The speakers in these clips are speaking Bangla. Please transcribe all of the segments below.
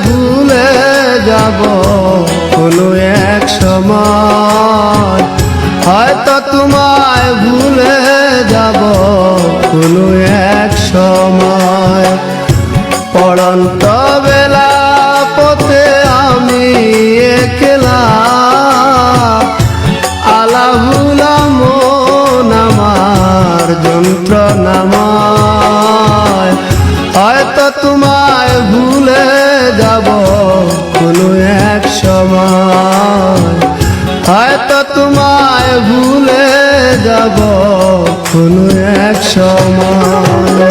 ভুলে যাব কোনো এক সময়, হয়তো তোমায় ভুলে যাব কোনো এক সময়। পড়ন্ত বেলা পথে আমি একলা, আলাভুলা মন আমার যন্ত্রণাময়, হয়তো তোমায় ভুলে যাব কোনো এক সময়, হয়তো তোমায় ভুলে যাব কোনো এক সময়।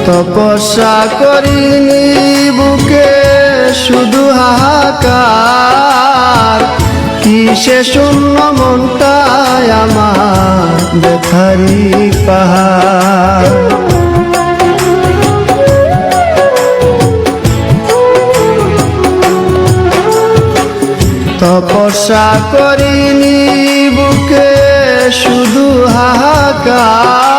তপস্যা করিনি বুকে শুধু হাহাকার, কিসে শূন্য মনটায় আমার ব্যথারি পাহাড়। তপস্যা করিনি বুকে শুধু হাহাকার,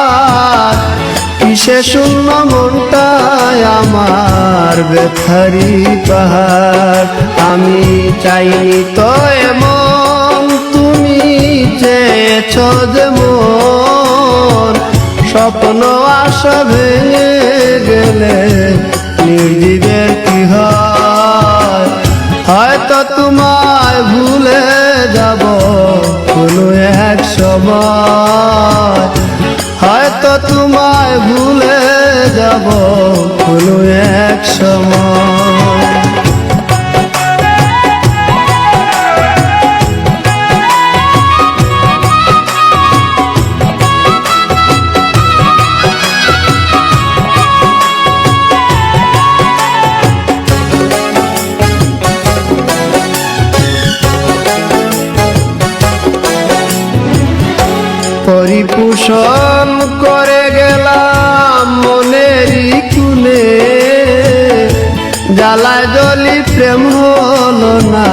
কিসে শূন্য মনটায় আমার ব্যথারি পাহাড়। আমি চাইনি তো এমন, তুমি চেয়েছ যেমন, স্বপ্ন আশা ভেঙে গেলে নির্জীবের কি হয়, হয়তো তোমায় ভুলে যাব কোনো এক সময়, হয়তো তোমায় ভুলে যাব কোনো এক সময়। পরিপোষণ করে গেলাম মনেরই কুলে, জ্বালায় জ্বলি প্রেম হলো না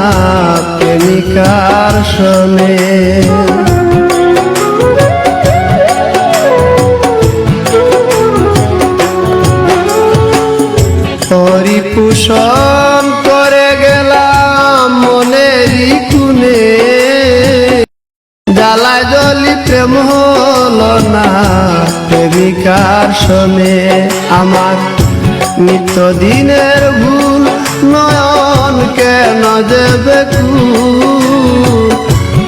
প্রেমিকার শোনে। পরিপোষণ করে গেলাম মনেরই কুলে, জ্বালায় জ্বলি প্রেম হলো না প্রেমিকার শোনে। আমার নিত্যদিনের ভুল নয়ন কেন যে বেকুল,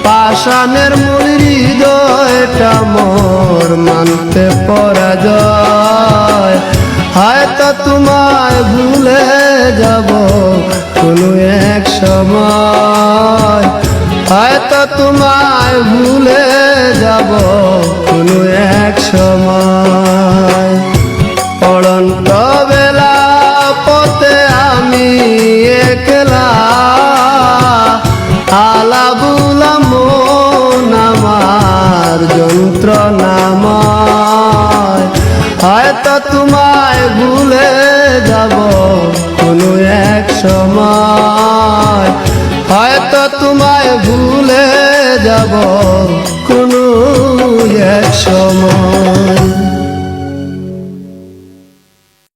পাষাণের মূল হৃদয়টা মোর মানতে পরাজয়, হয়তো তোমায় ভুলে যাব কোনো এক সময়, হয়তো তোমায় ভুলে যাব কোনো এক সময়। পড়ন্ত বেলা পথে আমি একলা, আলাভুলা মন আমার যন্ত্রণাময়, হয়তো তোমায় ভুলে যাব কোনো এক সময়, হয়তো তোমায় ভুলে যাব কোনো এক সময়।